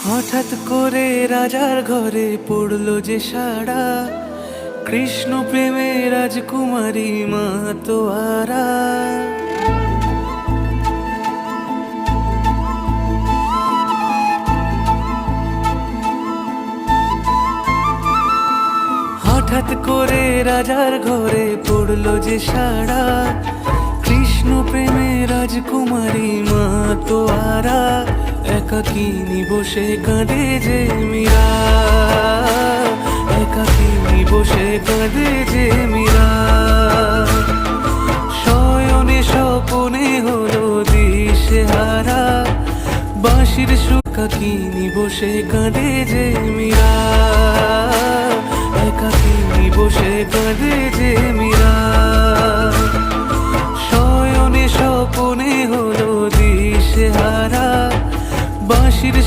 হঠাৎ করে রাজার ঘরে পড়লো যে সাড়া, কৃষ্ণ প্রেমে রাজকুমারী মাতোয়ারা। হঠাৎ করে রাজার ঘরে পড়লো যে সাড়া, কৃষ্ণ প্রেমে রাজকুমারী মাতোয়ারা। একাকিনী বসে কাঁদে যে মীরা, একাকিনী বসে কাঁদে যে মীরা। শয়নে স্বপনে হলো দিশেহারা, বাঁশির একাকিনী বসে কাঁদে যে মীরা, একাকিনী বসে কাঁদে যে মীরা। শয়নে স্বপনে হলো দিশেহারা, বাঁশির